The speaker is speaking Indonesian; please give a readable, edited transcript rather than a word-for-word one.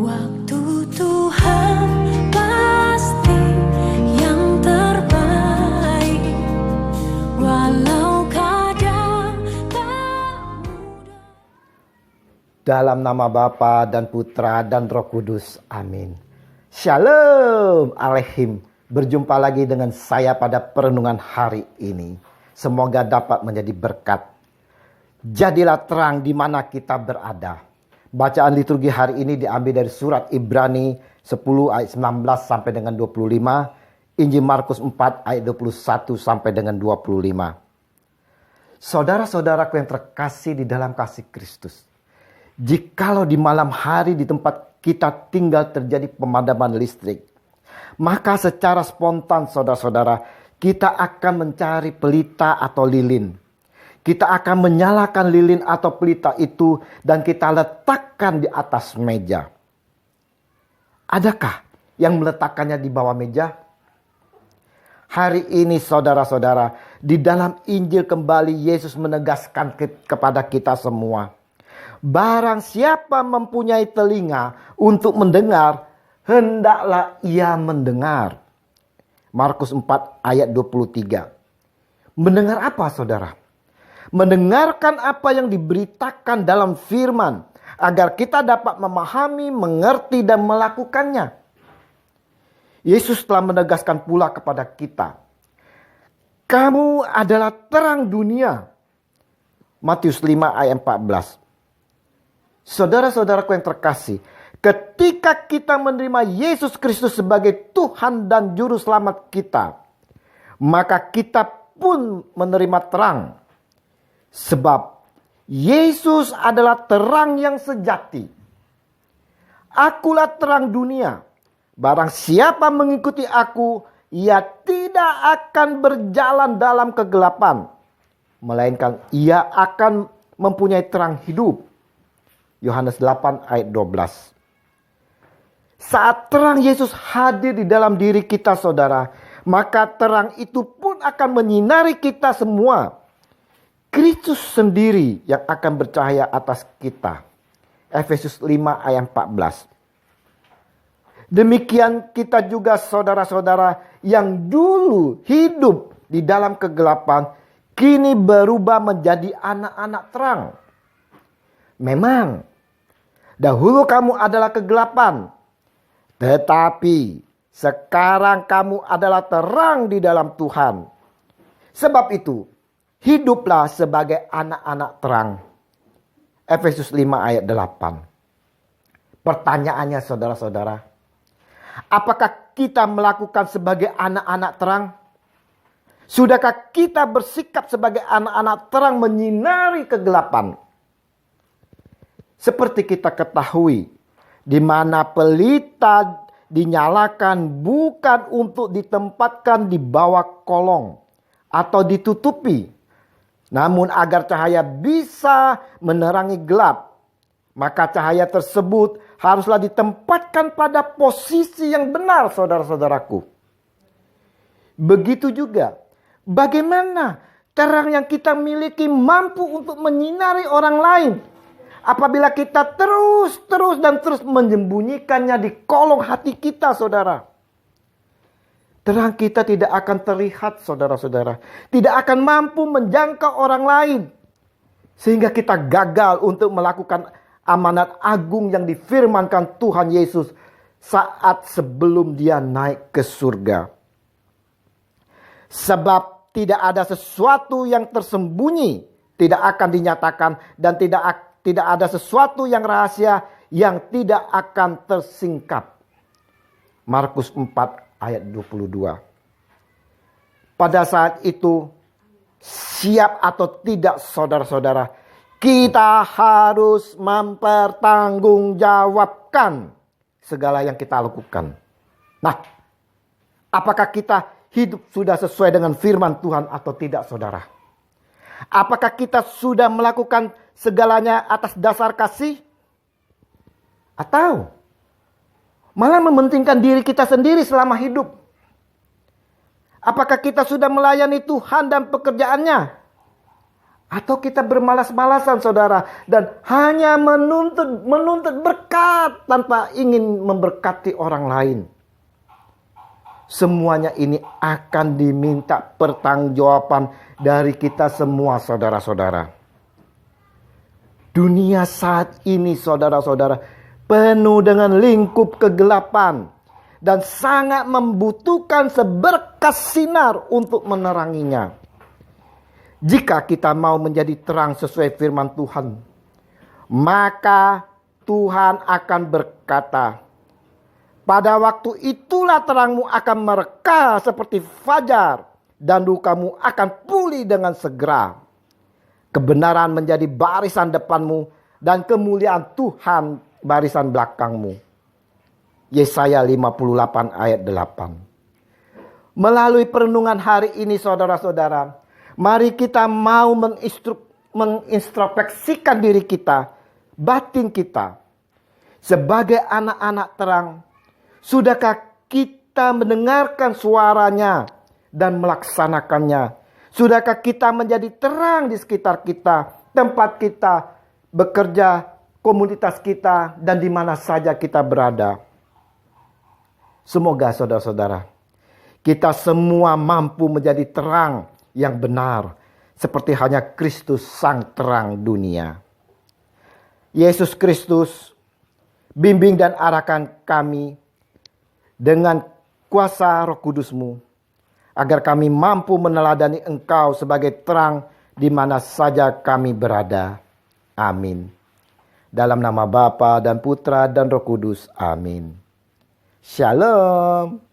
Waktu Tuhan pasti yang terbaik, walau kadang tak mudah. Dalam nama Bapa dan Putra dan Roh Kudus. Amin. Shalom Aleihim. Berjumpa lagi dengan saya pada perenungan hari ini. Semoga dapat menjadi berkat. Jadilah terang di mana kita berada. Bacaan liturgi hari ini diambil dari surat Ibrani 10 ayat 19 sampai dengan 25. Injil Markus 4 ayat 21 sampai dengan 25. Saudara-saudaraku yang terkasih di dalam kasih Kristus. Jikalau di malam hari di tempat kita tinggal terjadi pemadaman listrik, maka secara spontan saudara-saudara kita akan mencari pelita atau lilin. Kita akan menyalakan lilin atau pelita itu dan kita letakkan di atas meja. Adakah yang meletakkannya di bawah meja? Hari ini saudara-saudara, di dalam Injil kembali Yesus menegaskan kepada kita semua. Barang siapa mempunyai telinga untuk mendengar, hendaklah ia mendengar. Markus 4 ayat 23. Mendengar apa saudara? Mendengarkan apa yang diberitakan dalam firman, agar kita dapat memahami, mengerti, dan melakukannya. Yesus telah menegaskan pula kepada kita, kamu adalah terang dunia. Matius 5 ayat 14. Saudara-saudaraku yang terkasih, ketika kita menerima Yesus Kristus sebagai Tuhan dan Juru Selamat kita, maka kita pun menerima terang. Sebab Yesus adalah terang yang sejati. Akulah terang dunia. Barang siapa mengikuti aku, ia tidak akan berjalan dalam kegelapan, melainkan ia akan mempunyai terang hidup. Yohanes 8 ayat 12. Saat terang Yesus hadir di dalam diri kita saudara, maka terang itu pun akan menyinari kita semua. Kristus sendiri yang akan bercahaya atas kita. Efesus 5 ayat 14. Demikian kita juga saudara-saudara yang dulu hidup di dalam kegelapan, kini berubah menjadi anak-anak terang. Memang, dahulu kamu adalah kegelapan, tetapi sekarang kamu adalah terang di dalam Tuhan. Sebab itu, hiduplah sebagai anak-anak terang. Efesus 5 ayat 8. Pertanyaannya saudara-saudara, apakah kita melakukan sebagai anak-anak terang? Sudahkah kita bersikap sebagai anak-anak terang menyinari kegelapan? Seperti kita ketahui, di mana pelita dinyalakan bukan untuk ditempatkan di bawah kolong atau ditutupi, namun agar cahaya bisa menerangi gelap, maka cahaya tersebut haruslah ditempatkan pada posisi yang benar saudara-saudaraku. Begitu juga, bagaimana terang yang kita miliki mampu untuk menyinari orang lain, apabila kita terus menyembunyikannya di kolong hati kita saudara. Terang kita tidak akan terlihat saudara-saudara. Tidak akan mampu menjangkau orang lain. Sehingga kita gagal untuk melakukan amanat agung yang difirmankan Tuhan Yesus saat sebelum dia naik ke surga. Sebab tidak ada sesuatu yang tersembunyi, tidak akan dinyatakan, dan tidak ada sesuatu yang rahasia yang tidak akan tersingkap. Markus 4 ayat 22. Pada saat itu, siap atau tidak saudara-saudara, kita harus mempertanggungjawabkan segala yang kita lakukan. Nah, apakah kita hidup sudah sesuai dengan firman Tuhan atau tidak saudara? Apakah kita sudah melakukan segalanya atas dasar kasih? Atau malah mementingkan diri kita sendiri selama hidup? Apakah kita sudah melayani Tuhan dan pekerjaannya? Atau kita bermalas-malasan saudara dan hanya menuntut berkat tanpa ingin memberkati orang lain. Semuanya ini akan diminta pertanggungjawaban dari kita semua saudara-saudara. Dunia saat ini saudara-saudara penuh dengan lingkup kegelapan dan sangat membutuhkan seberkas sinar untuk meneranginya. Jika kita mau menjadi terang sesuai firman Tuhan, maka Tuhan akan berkata, pada waktu itulah terangmu akan mereka seperti fajar dan dukamu akan pulih dengan segera. Kebenaran menjadi barisan depanmu dan kemuliaan Tuhan barisan belakangmu. Yesaya 58 ayat 8. Melalui perenungan hari ini saudara-saudara, mari kita mau mengintrospeksikan diri kita, batin kita. Sebagai anak-anak terang, sudahkah kita mendengarkan suaranya dan melaksanakannya? Sudahkah kita menjadi terang di sekitar kita, tempat kita bekerja, komunitas kita, dan di mana saja kita berada? Semoga saudara-saudara, kita semua mampu menjadi terang yang benar, seperti hanya Kristus sang terang dunia. Yesus Kristus, bimbing dan arahkan kami dengan kuasa Roh Kudus-Mu, agar kami mampu meneladani Engkau sebagai terang di mana saja kami berada. Amin. Dalam nama Bapa dan Putra dan Roh Kudus. Amin. Shalom.